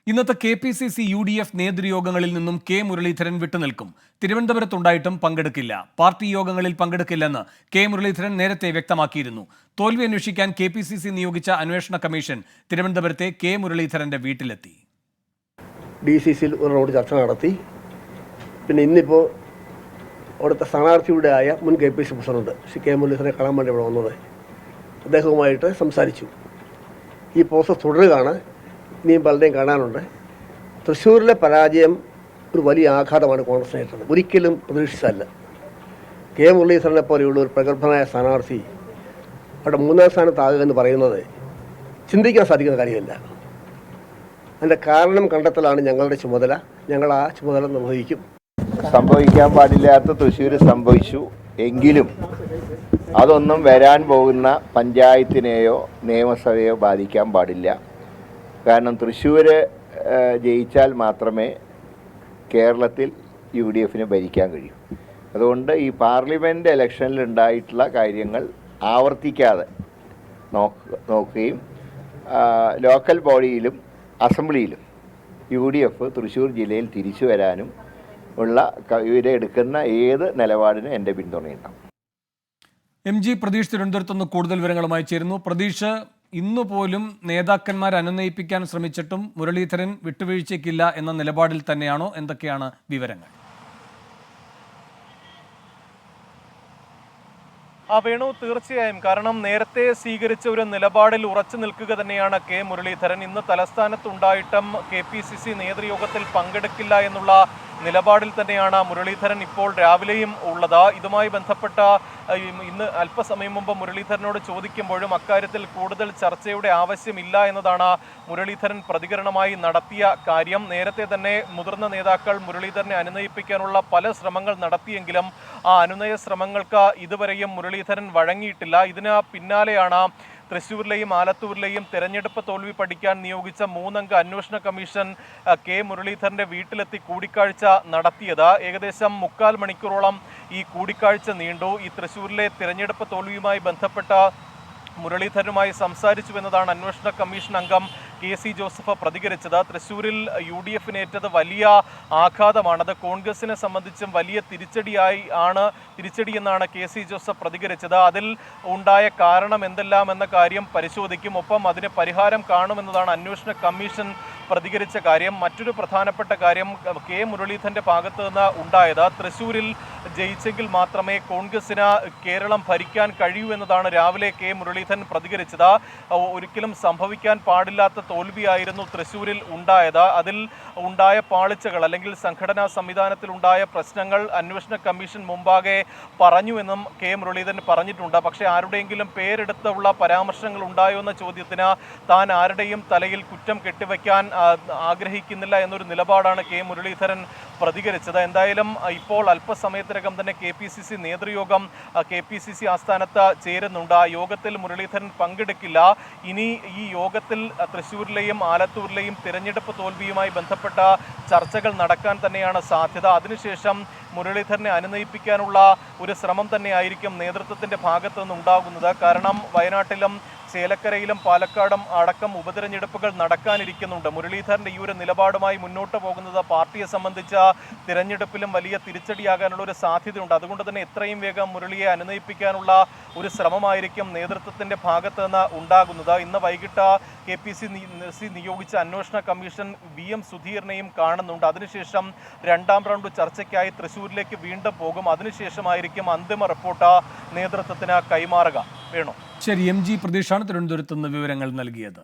ഇന്നത്തെ KPCC UDF നേതൃയോഗങ്ങളിൽ നിന്നും K Muraleedharan വിട്ടുനിൽക്കും. തിരുവനന്തപുരത്തുണ്ടായിട്ടും പങ്കെടുക്കില്ല. Party യോഗങ്ങളിൽ പങ്കെടുക്കില്ലെന്ന് കെ മുരളീധരൻ നേരത്തെ വ്യക്തമാക്കിയിരുന്നു. തോൽവി അന്വേഷിക്കാൻ KPCC നിയോഗിച്ച അന്വേഷണ കമ്മീഷൻ തിരുവനന്തപുരത്തെ കെ മുരളീധരന്റെ വീട്ടിലെത്തി. DCCയിൽ ഒരു റൗണ്ട് ചർച്ച നടത്തി. പിന്നെ ഇന്നിപ്പോൾ അവിടുത്തെ സ്ഥാനാർത്ഥിയുടെ ആയ മുൻ KPCC പ്രസിഡന്റ് ശ്രീ കെ മുരളീധരനെ കാണാൻ വേണ്ടി ഇവിടെ വന്നത്. അദ്ദേഹവുമായിട്ട് സംസാരിച്ചു. ഈ പ്രോസസ് തുടരുകയാണ്. ഇനിയും പലരെയും കാണാനുണ്ട്. തൃശ്ശൂരിലെ പരാജയം ഒരു വലിയ ആഘാതമാണ് കോൺഗ്രസിനേറ്റത്. ഒരിക്കലും പ്രതീക്ഷിച്ചതല്ല. കെ മുരളീധരനെ പോലെയുള്ള ഒരു പ്രഗത്ഭനായ സ്ഥാനാർത്ഥി അവിടെ മൂന്നാം സ്ഥാനത്താകുക എന്ന് പറയുന്നത് ചിന്തിക്കാൻ സാധിക്കുന്ന കാര്യമല്ല. അതിൻ്റെ കാരണം കണ്ടെത്തലാണ് ഞങ്ങളുടെ ചുമതല. ഞങ്ങൾ ആ ചുമതല നിർവഹിക്കും. സംഭവിക്കാൻ പാടില്ലാത്ത തൃശ്ശൂർ സംഭവിച്ചു എങ്കിലും അതൊന്നും വരാൻ പോകുന്ന പഞ്ചായത്തിനെയോ നിയമസഭയോ ബാധിക്കാൻ പാടില്ല. കാരണം തൃശ്ശൂർ ജയിച്ചാൽ മാത്രമേ കേരളത്തിൽ UDFന് ഭരിക്കാൻ കഴിയൂ. അതുകൊണ്ട് ഈ പാർലമെൻറ്റ് ഇലക്ഷനിൽ ഉണ്ടായിട്ടുള്ള കാര്യങ്ങൾ ആവർത്തിക്കാതെ നോക്കുകയും ലോക്കൽ ബോഡിയിലും അസംബ്ലിയിലും UDF തൃശ്ശൂർ ജില്ലയിൽ തിരിച്ചു വരാനും ഉള്ള ഇവരെടുക്കുന്ന ഏത് നിലപാടിനും എൻ്റെ പിന്തുണയുണ്ടാവും. MG പ്രതീഷ് തിരുവനന്തപുരത്ത് നിന്ന് കൂടുതൽ വിവരങ്ങളുമായി ചേരുന്നു. പ്രതീഷ്, ഇന്നു പോലും നേതാക്കന്മാർ അനുനയിപ്പിക്കാൻ ശ്രമിച്ചിട്ടും മുരളീധരൻ വിട്ടുവീഴ്ചയ്ക്കില്ല എന്ന നിലപാടിൽ തന്നെയാണോ? എന്തൊക്കെയാണ് വിവരങ്ങൾ? വേണു, തീർച്ചയായും. കാരണം നേരത്തെ സ്വീകരിച്ച ഒരു നിലപാടിൽ ഉറച്ചു നിൽക്കുക തന്നെയാണ് കെ മുരളീധരൻ. ഇന്ന് തലസ്ഥാനത്തുണ്ടായിട്ടും KPCC നേതൃയോഗത്തിൽ പങ്കെടുക്കില്ല എന്നുള്ള നിലപാടിൽ തന്നെയാണ് മുരളീധരൻ ഇപ്പോൾ രാവിലെയും ഉള്ളത്. ഇതുമായി ബന്ധപ്പെട്ട ഇന്ന് അല്പസമയം മുമ്പ് മുരളീധരനോട് ചോദിക്കുമ്പോഴും അക്കാര്യത്തിൽ കൂടുതൽ ചർച്ചയുടെ ആവശ്യമില്ല എന്നതാണ് മുരളീധരൻ പ്രതികരണമായി നടത്തിയ കാര്യം. നേരത്തെ തന്നെ മുതിർന്ന നേതാക്കൾ മുരളീധരനെ അനുനയിപ്പിക്കാനുള്ള പല ശ്രമങ്ങൾ നടത്തിയെങ്കിലും ആ അനുനയ ശ്രമങ്ങൾക്ക് ഇതുവരെയും മുരളീധരൻ വഴങ്ങിയിട്ടില്ല. ഇതിന് പിന്നാലെയാണ് തൃശ്ശൂരിലെയും ആലത്തൂരിലെയും തെരഞ്ഞെടുപ്പ് തോൽവി പഠിക്കാൻ നിയോഗിച്ച 3 അംഗ അന്വേഷണ കമ്മീഷൻ കെ മുരളീധരന്റെ വീട്ടിലെത്തി കൂടിക്കാഴ്ച നടത്തിയത്. ഏകദേശം 3/4 മണിക്കൂറോളം ഈ കൂടിക്കാഴ്ച നീണ്ടു. ഈ തൃശ്ശൂരിലെ തെരഞ്ഞെടുപ്പ് തോൽവിയുമായി ബന്ധപ്പെട്ട മുരളീധരനുമായി സംസാരിച്ചുവെന്നതാണ് അന്വേഷണ കമ്മീഷൻ അംഗം KC ജോസഫ് പ്രതികരിച്ചത്. തൃശ്ശൂരിൽ UDFനേറ്റത് വലിയ ആഘാതമാണത്. കോൺഗ്രസിനെ സംബന്ധിച്ചും വലിയ തിരിച്ചടിയെന്നാണ് KC ജോസഫ് പ്രതികരിച്ചത്. അതിൽ ഉണ്ടായ കാരണം എന്തെല്ലാം എന്ന കാര്യം പരിശോധിക്കും. ഒപ്പം അതിന് പരിഹാരം കാണുമെന്നതാണ് അന്വേഷണ കമ്മീഷൻ പ്രതികരിച്ച കാര്യം. മറ്റൊരു പ്രധാനപ്പെട്ട കാര്യം കെ മുരളീധരന്റെ ഭാഗത്ത് നിന്ന് ഉണ്ടായത് തൃശ്ശൂരിൽ ജയിച്ചെങ്കിൽ മാത്രമേ കോൺഗ്രസിന് കേരളം ഭരിക്കാൻ കഴിയൂ എന്നതാണ് രാവിലെ കെ മുരളീധരൻ പ്രതികരിച്ചത്. ഒരിക്കലും സംഭവിക്കാൻ പാടില്ലാത്ത തോൽവിയായിരുന്നു തൃശ്ശൂരിൽ ഉണ്ടായത്. അതിൽ ഉണ്ടായ പാളിച്ചകൾ അല്ലെങ്കിൽ സംഘടനാ സംവിധാനത്തിൽ ഉണ്ടായ പ്രശ്നങ്ങൾ അന്വേഷണ കമ്മീഷൻ മുമ്പാകെ പറഞ്ഞുവെന്നും കെ മുരളീധരൻ പറഞ്ഞിട്ടുണ്ട്. പക്ഷേ ആരുടെയെങ്കിലും പേരെടുത്തുള്ള പരാമർശങ്ങൾ ഉണ്ടായോ എന്ന ചോദ്യത്തിന് താൻ ആരുടെയും തലയിൽ കുറ്റം കെട്ടിവയ്ക്കാൻ ആഗ്രഹിക്കുന്നില്ല എന്നൊരു നിലപാടാണ് കെ മുരളീധരൻ പ്രതികരിച്ചത്. എന്തായാലും ഇപ്പോൾ അല്പസമയത്തിനകം തന്നെ KPCC നേതൃയോഗം KPCC ആസ്ഥാനത്ത് ചേരുന്നുണ്ട്. ആ യോഗത്തിൽ മുരളീധരൻ പങ്കെടുക്കില്ല. ഇനി ഈ യോഗത്തിൽ തൃശ്ശൂരിലെയും ആലത്തൂരിലെയും തിരഞ്ഞെടുപ്പ് തോൽവിയുമായി ബന്ധപ്പെട്ട ചർച്ചകൾ നടക്കാൻ തന്നെയാണ് സാധ്യത. അതിനുശേഷം മുരളീധരനെ അനുനയിപ്പിക്കാനുള്ള ഒരു ശ്രമം തന്നെയായിരിക്കും നേതൃത്വത്തിൻ്റെ ഭാഗത്തു നിന്നുണ്ടാകുന്നത്. കാരണം വയനാട്ടിലും ചേലക്കരയിലും പാലക്കാടും അടക്കം ഉപതെരഞ്ഞെടുപ്പുകൾ നടക്കാനിരിക്കുന്നുണ്ട്. മുരളീധരൻ്റെ ഈ ഒരു നിലപാടുമായി മുന്നോട്ട് പോകുന്നത് പാർട്ടിയെ സംബന്ധിച്ച തിരഞ്ഞെടുപ്പിലും വലിയ തിരിച്ചടിയാകാനുള്ള ഒരു സാധ്യതയുണ്ട്. അതുകൊണ്ട് തന്നെ എത്രയും വേഗം മുരളിയെ അനുനയിപ്പിക്കാനുള്ള ഒരു ശ്രമമായിരിക്കും നേതൃത്വത്തിൻ്റെ ഭാഗത്ത് നിന്ന് ഉണ്ടാകുന്നത്. ഇന്ന് വൈകിട്ട് KPCC നിയോഗിച്ച അന്വേഷണ കമ്മീഷൻ VM സുധീറിനെയും കാണുന്നുണ്ട്. അതിനുശേഷം 2ാം റൗണ്ട് ചർച്ചയ്ക്കായി തൃശ്ശൂരിലേക്ക് വീണ്ടും പോകും. അതിനുശേഷമായിരിക്കും അന്തിമ റിപ്പോർട്ട് നേതൃത്വത്തിന് കൈമാറുക. വേണോ? ശരി, MG പ്രതീഷാണ് തിരുവനന്തപുരത്ത് നിന്ന് വിവരങ്ങൾ നൽകിയത്.